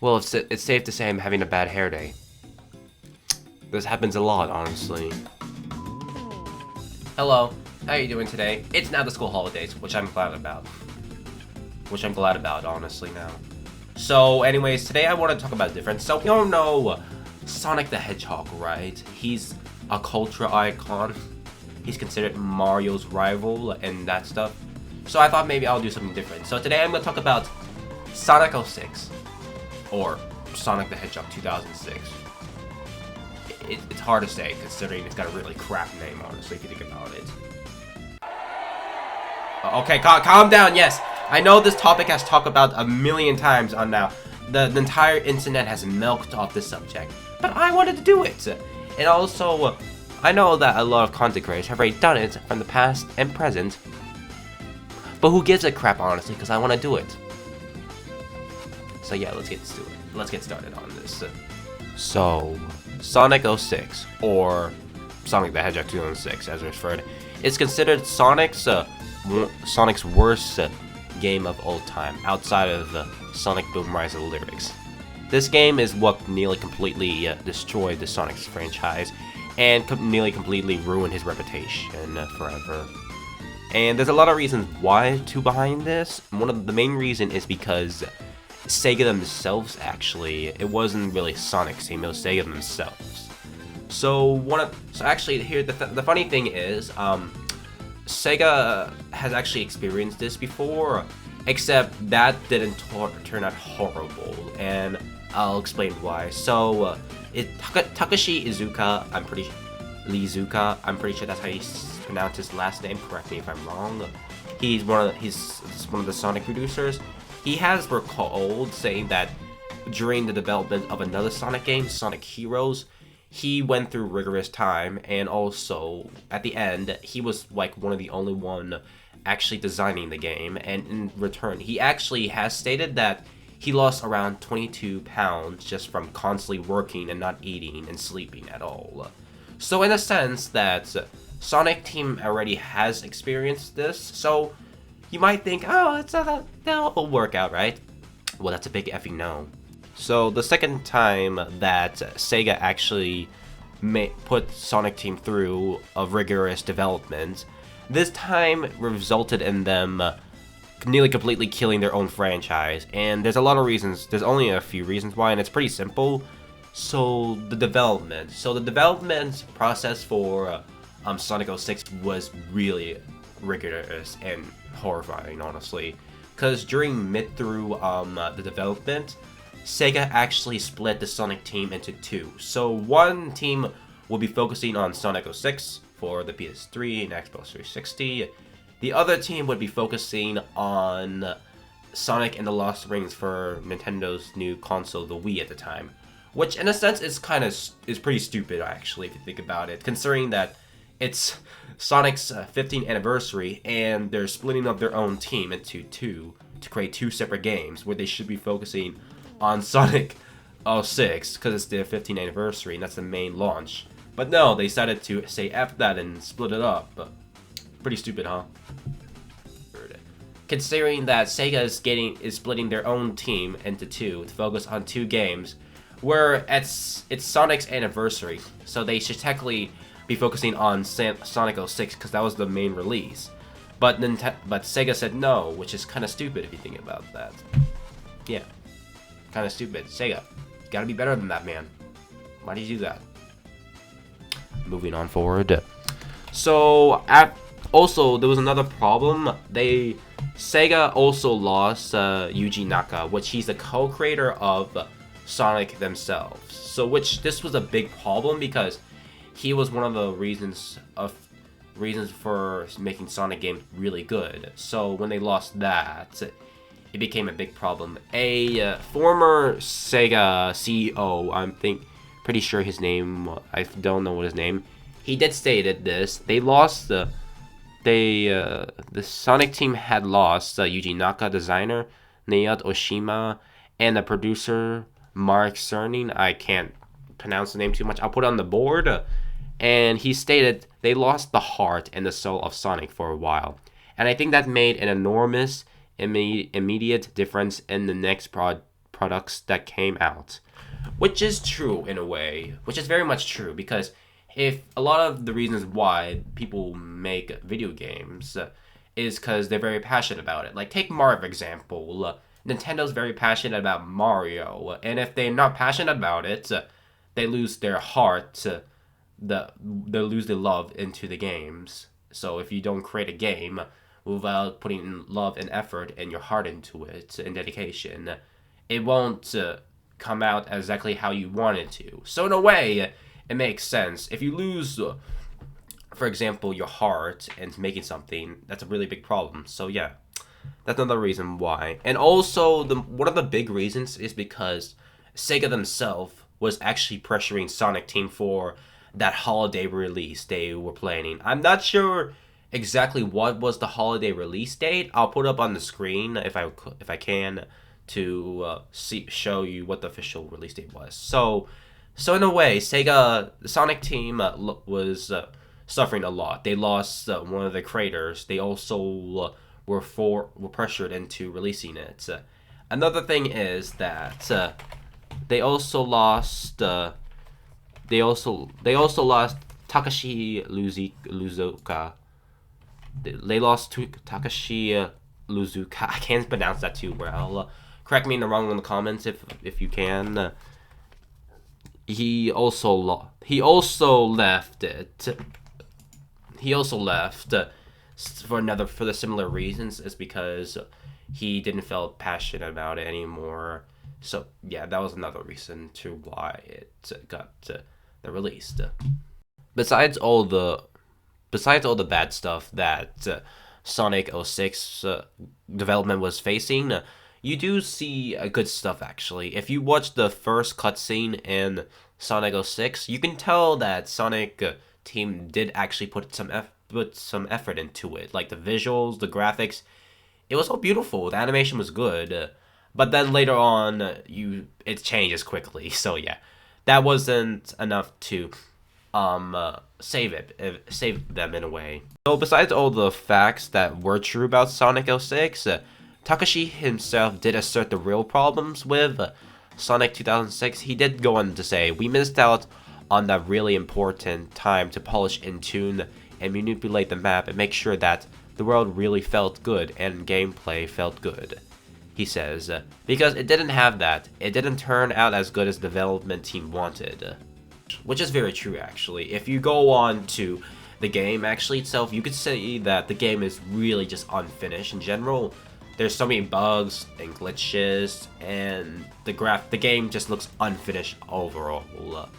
Well, it's safe to say I'm having a bad hair day. This happens a lot, honestly. Hello, how are you doing today? It's now the school holidays, which I'm glad about. Honestly, now. So, anyways, today I want to talk about different. So, you all know Sonic the Hedgehog, right? He's a culture icon. He's considered Mario's rival and that stuff. So I thought maybe I'll do something different. So today I'm going to talk about Sonic 06. Or Sonic the Hedgehog 2006. It's hard to say, considering it's got a really crap name, honestly, if you think about it. Okay, calm down, yes. I know this topic has talked about a million times on now. The entire internet has milked off this subject. But I wanted to do it. And also, I know that a lot of content creators have already done it from the past and present. But who gives a crap, honestly, because I want to do it. So yeah, let's get to it. Let's get started on this. So, Sonic 06, or Sonic the Hedgehog 2006, as referred, is considered Sonic's worst game of all time, outside of Sonic Boom Rise of the Lyrics. This game is what nearly completely destroyed the Sonic's franchise, and nearly completely ruined his reputation forever. And there's a lot of reasons why behind this. One of the main reason is because Sega themselves, actually, it wasn't really Sonic's team, it was Sega themselves. So actually here the funny thing is, Sega has actually experienced this before, except that didn't turn out horrible, and I'll explain why. So Takashi Iizuka, I'm pretty sure that's how you pronounce his last name. Correct me if I'm wrong. He's one of the Sonic producers. He has recalled saying that during the development of another Sonic game, Sonic Heroes, he went through rigorous time, and also at the end, he was like one of the only one actually designing the game. And in return, he actually has stated that he lost around 22 pounds just from constantly working and not eating and sleeping at all. So in a sense that Sonic team already has experienced this, so you might think, oh, that'll work out, right? Well, that's a big effing no. So the second time that Sega actually put Sonic team through a rigorous development, this time resulted in them nearly completely killing their own franchise. And there's a lot of reasons. There's only a few reasons why, and it's pretty simple. So the development process for Sonic 06 was really rigorous and horrifying, honestly, because during mid through the development, Sega actually split the Sonic team into two. So one team will be focusing on Sonic 06 for the PS3 and Xbox 360. The other team would be focusing on Sonic and the Lost Rings for Nintendo's new console, the Wii, at the time, which in a sense is pretty stupid, actually, if you think about it, considering that it's Sonic's 15th anniversary, and they're splitting up their own team into two to create two separate games where they should be focusing on Sonic 06 because it's their 15th anniversary and that's the main launch. But no, they decided to say F that and split it up. Pretty stupid, huh? Considering that Sega is splitting their own team into two to focus on two games, where it's Sonic's anniversary, so they should technically be focusing on Sonic 06 because that was the main release. But Sega said no, which is kind of stupid if you think about that. Yeah, kind of stupid. Sega, you gotta be better than that, man. Why did you do that? Moving on forward. So also there was another problem. Sega also lost Yuji Naka, which he's the co-creator of Sonic themselves. So this was a big problem because he was one of the reasons for making Sonic games really good. So when they lost that, it became a big problem. A former Sega CEO, pretty sure his name, I don't know what his name, he did state this. The Sonic team had lost Yuji Naka, designer Naoto Oshima, and the producer Mark Cerny. I can't pronounce the name too much. I'll put it on the board. And he stated they lost the heart and the soul of Sonic for a while. And I think that made an enormous immediate difference in the next products that came out. Which is true in a way, which is very much true, because if a lot of the reasons why people make video games is because they're very passionate about it. Like, take Mario, for example. Nintendo's very passionate about Mario, and if they're not passionate about it, they lose their heart, they lose their love into the games. So if you don't create a game without putting love and effort and your heart into it and dedication, it won't come out exactly how you want it to. So in a way, it makes sense. If you lose, for example, your heart into making something, that's a really big problem. So yeah, that's another reason why. And also, one of the big reasons is because Sega themselves was actually pressuring Sonic Team for that holiday release they were planning. I'm not sure exactly what was the holiday release date. I'll put it up on the screen if I can to show you what the official release date was. So in a way, Sega, the Sonic Team was suffering a lot. They lost one of the creators. They also were pressured into releasing it. Another thing is that they also lost Takashi Luzuka. They lost to Takashi Luzuka. I can't pronounce that too well. Correct me in the wrong in the comments if you can. He also left it. He also left for the similar reasons, is because he didn't feel passionate about it anymore. So yeah, that was another reason to why it got released. Besides all the bad stuff that Sonic 06 development was facing, you do see good stuff actually. If you watch the first cutscene in Sonic 06, you can tell that Sonic Team did actually put some effort into it. Like the visuals, the graphics, it was all beautiful. The animation was good, but then later on, it changes quickly. So yeah, that wasn't enough to save them in a way. So besides all the facts that were true about Sonic 06, Takashi himself did assert the real problems with Sonic 2006. He did go on to say, "We missed out on that really important time to polish and tune and manipulate the map and make sure that the world really felt good and gameplay felt good," he says, because it didn't have that. It didn't turn out as good as the development team wanted. Which is very true, actually. If you go on to the game actually itself, you could say that the game is really just unfinished in general. There's so many bugs and glitches, and the game just looks unfinished overall.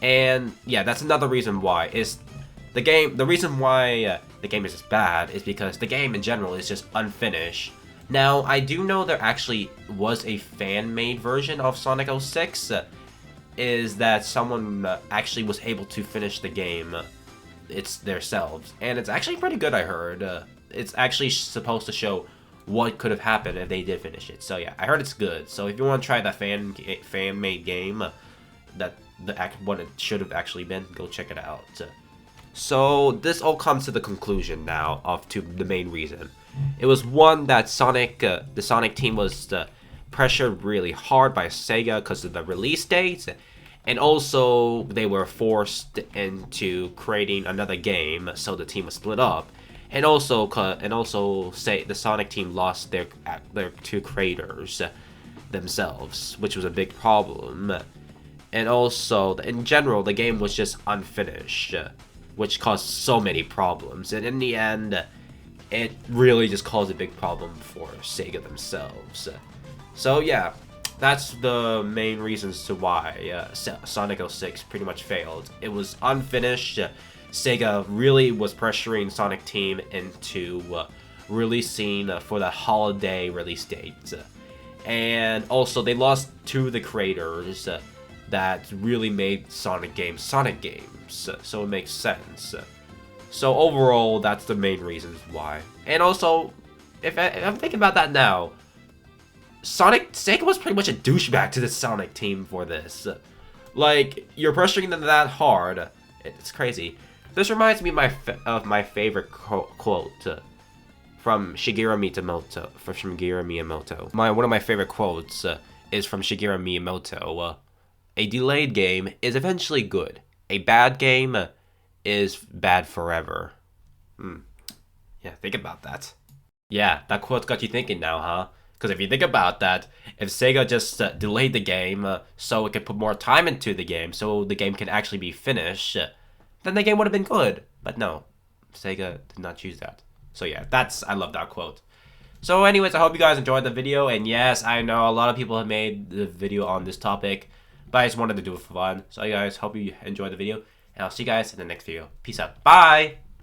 And yeah, that's another reason why the reason why the game is just bad is because the game in general is just unfinished. Now, I do know there actually was a fan-made version of Sonic 06, is that someone actually was able to finish the game themselves, and it's actually pretty good, I heard. It's actually supposed to show what could have happened if they did finish it. So yeah, I heard it's good. So if you want to try that fan-made game, what it should have actually been, go check it out. So this all comes to the conclusion now to the main reason. It was one that the Sonic team was pressured really hard by Sega because of the release dates, and also they were forced into creating another game, so the team was split up. And also the Sonic team lost their two creators themselves, which was a big problem. And also, in general, the game was just unfinished, which caused so many problems. And in the end, it really just caused a big problem for Sega themselves. So yeah, that's the main reasons to why Sonic 06 pretty much failed. It was unfinished. Sega really was pressuring Sonic Team into releasing for the holiday release date. And also, they lost two of the creators that really made Sonic games. So it makes sense. So overall, that's the main reasons why. And also, if I'm thinking about that now, Sega was pretty much a douchebag to the Sonic team for this. Like, you're pressuring them that hard. It's crazy. This reminds me of my favorite quote from Shigeru Miyamoto. One of my favorite quotes is from Shigeru Miyamoto. A delayed game is eventually good. A bad game is bad forever. Yeah, think about that. Yeah, that quote got you thinking now, huh? Because if you think about that, if Sega just delayed the game so it could put more time into the game, so the game can actually be finished, then the game would have been good. But no, Sega did not choose that. So yeah, I love that quote. So anyways, I hope you guys enjoyed the video. And yes, I know a lot of people have made the video on this topic, but I just wanted to do it for fun. So you guys, hope you enjoyed the video. And I'll see you guys in the next video. Peace out. Bye!